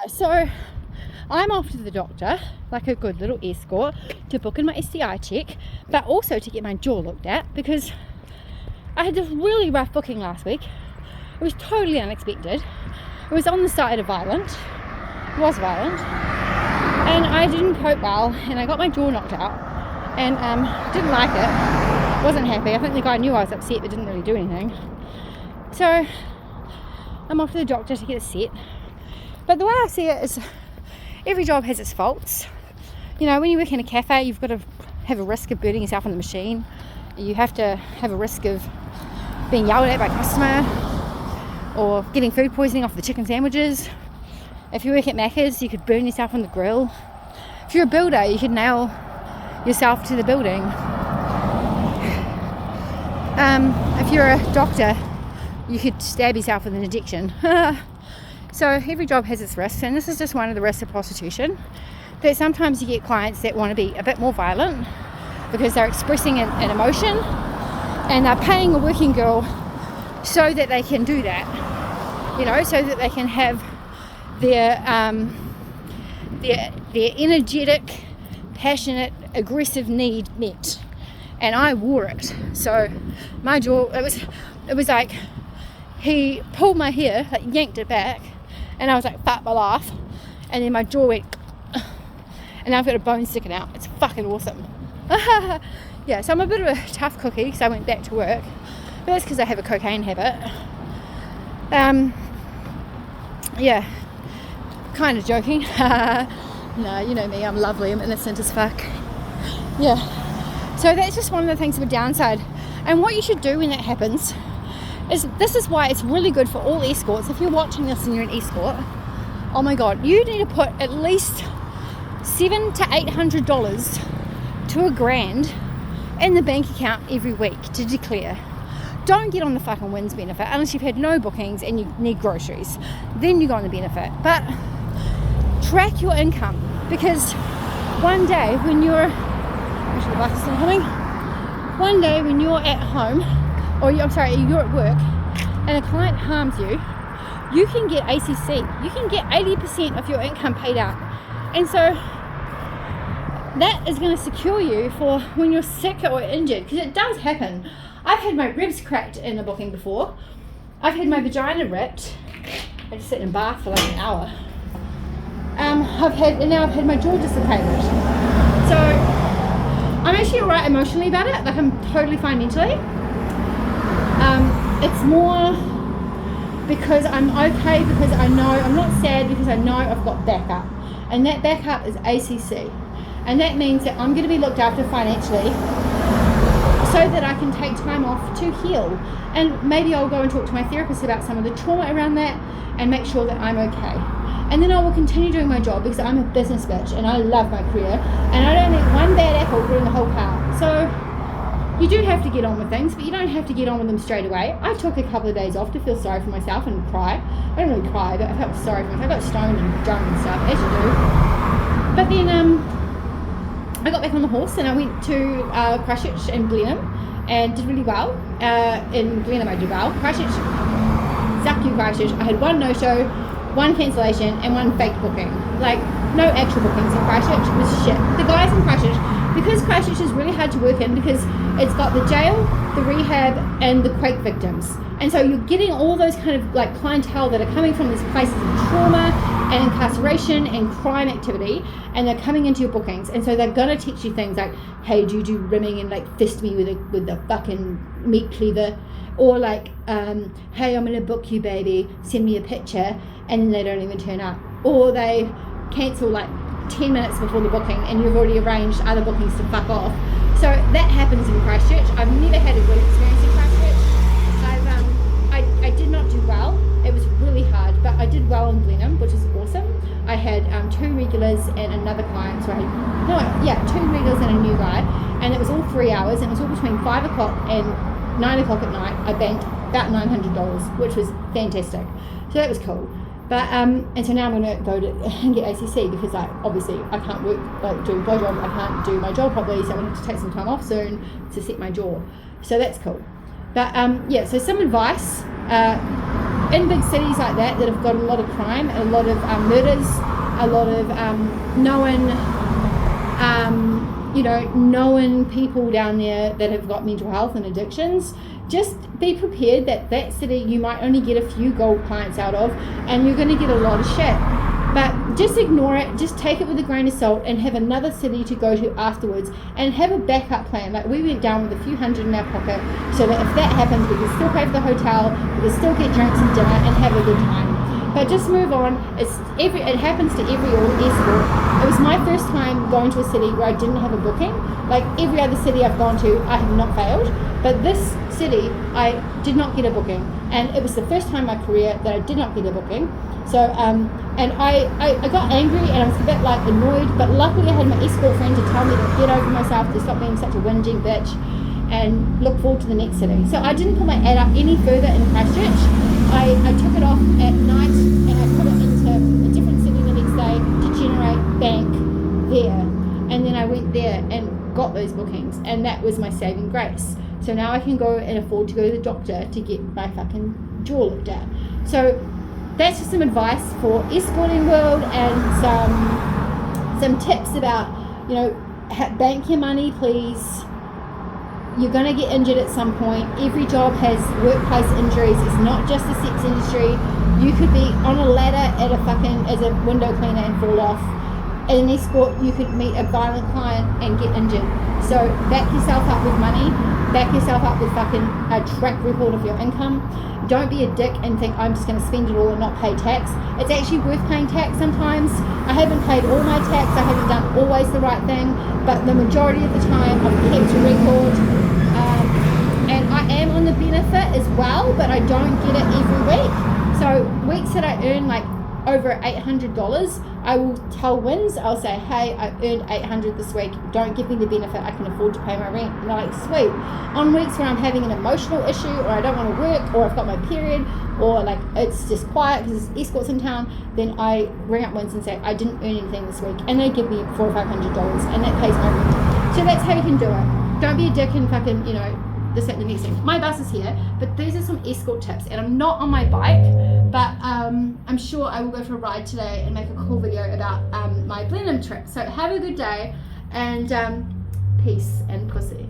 So I'm off to the doctor, like a good little escort, to book in my STI check, but also to get my jaw looked at because I had this really rough booking last week. It was totally unexpected. It was on the side of violent. It was violent. And I didn't cope well, and I got my jaw knocked out and didn't like it. Wasn't happy. I think the guy knew I was upset but didn't really do anything. So I'm off to the doctor to get it set. But the way I see it is every job has its faults. You know, when you work in a cafe, you've got to have a risk of burning yourself on the machine. You have to have a risk of being yelled at by a customer or getting food poisoning off the chicken sandwiches. If you work at Macca's, you could burn yourself on the grill. If you're a builder, you could nail yourself to the building. If you're a doctor, you could stab yourself with an injection. So every job has its risks, and this is just one of the risks of prostitution. That sometimes you get clients that want to be a bit more violent because they're expressing an emotion, and they're paying a working girl so that they can do that, you know, so that they can have their energetic, passionate, aggressive need met. And I wore it. So my jaw, it was like he pulled my hair, like yanked it back, and I was like, fuck my life. And then my jaw went, and now I've got a bone sticking out. It's fucking awesome. Yeah, so I'm a bit of a tough cookie because I went back to work. But that's because I have a cocaine habit. Yeah, kind of joking. No, you know me, I'm lovely, I'm innocent as fuck. Yeah, so that's just one of the things of a downside. And what you should do when that happens is, this is why it's really good for all escorts. If you're watching this and you're an escort, oh my god, you need to put at least $700 to $800 to $1,000 in the bank account every week to declare. Don't get on the fucking wins benefit unless you've had no bookings and you need groceries. Then you go on the benefit. But track your income, because one day when you're one day when you're at home, or you're at work and a client harms you, you can get ACC. You can get 80% of your income paid out. And so that is going to secure you for when you're sick or injured, because it does happen. I've had my ribs cracked in a booking before. I've had my vagina ripped. I just sat in a bath for like an hour. I've had my jaw dislocated. So I'm actually alright emotionally about it. Like, I'm totally fine mentally. It's more because I'm okay, because I know I'm not sad, because I know I've got backup, and that backup is ACC, and that means that I'm going to be looked after financially, so that I can take time off to heal. And maybe I'll go and talk to my therapist about some of the trauma around that and make sure that I'm okay. And then I will continue doing my job, because I'm a business bitch and I love my career, and I don't need one bad apple ruin the whole cart. So you do have to get on with things, but you don't have to get on with them straight away. I took a couple of days off to feel sorry for myself and cry. I don't really cry, but I felt sorry for myself. I got stoned and drunk and stuff, as you do. But then I got back on the horse and I went to Christchurch and Blenheim and did really well. In Blenheim I did well. Christchurch, suck you Christchurch. I had one no-show, one cancellation, and one fake booking. Like, no actual bookings in Christchurch. It was shit. The guys in Christchurch, because Christchurch is really hard to work in, because it's got the jail, the rehab, and the quake victims. And so you're getting all those kind of like clientele that are coming from these places of trauma and incarceration and crime activity, and they're coming into your bookings. And so they're gonna teach you things like, hey, do you do rimming and like fist me with the fucking meat cleaver, or like, hey, I'm gonna book you, baby, send me a picture, and then they don't even turn up, or they cancel like 10 minutes before the booking and you've already arranged other bookings to fuck off. So that happens in Christchurch. I've never had a good experience in Christchurch. I did not do well. It was really hard, but I did well in Blenheim, which is awesome. I had 2 regulars and another client, so 2 regulars and a new guy, and it was all 3 hours, and it was all between 5 o'clock and 9 o'clock at night. I banked about $900, which was fantastic. So that was cool. But and so now I'm going to go and get ACC, because obviously I can't work, like do a blowjob, I can't do my job properly, so I'm going to have to take some time off soon to set my jaw. So that's cool. But so some advice, in big cities like that have got a lot of crime, a lot of murders, a lot of known people down there that have got mental health and addictions, just be prepared that city you might only get a few gold clients out of, and you're going to get a lot of shit. But just ignore it, just take it with a grain of salt, and have another city to go to afterwards, and have a backup plan. Like, we went down with a few hundred in our pocket, so that if that happens, we can still pay for the hotel, we can still get drinks and dinner and have a good time. But just move on. It happens to every escort. It was my first time going to a city where I didn't have a booking. Like every other city I've gone to, I have not failed. But this city, I did not get a booking. And it was the first time in my career that I did not get a booking. So, and I got angry and I was a bit like annoyed, but luckily I had my escort friend to tell me to get over myself, to stop being such a whinging bitch, and look forward to the next city. So I didn't put my ad up any further in Christchurch. I took it off at night and I put it into a different city the next day to generate bank there. And then I went there and got those bookings, and that was my saving grace. So now I can go and afford to go to the doctor to get my fucking jaw looked at. So that's just some advice for escorting world, and some tips about, bank your money, please. You're going to get injured at some point. Every job has workplace injuries. It's not just the sex industry. You could be on a ladder as a window cleaner and fall off. As an escort, you could meet a violent client and get injured. So back yourself up with money. Back yourself up with a track record of your income. Don't be a dick and think I'm just going to spend it all and not pay tax. It's actually worth paying tax sometimes. I haven't paid all my tax. I haven't done always the right thing, but the majority of the time I've kept a record. And I am on the benefit as well, but I don't get it every week. So weeks that I earn like over $800, I will tell Wins, I'll say, hey, I earned $800 this week, don't give me the benefit, I can afford to pay my rent. And they're like, sweet. On weeks where I'm having an emotional issue, or I don't want to work, or I've got my period, or like it's just quiet because there's escorts in town, then I ring up Wins and say, I didn't earn anything this week, and they give me $400 or $500, and that pays my rent. So that's how you can do it. Don't be a dick and this, that, and the next thing. My bus is here, but these are some escort tips, and I'm not on my bike, but I'm sure I will go for a ride today and make a cool video about my Blenheim trip. So have a good day, and peace and pussy.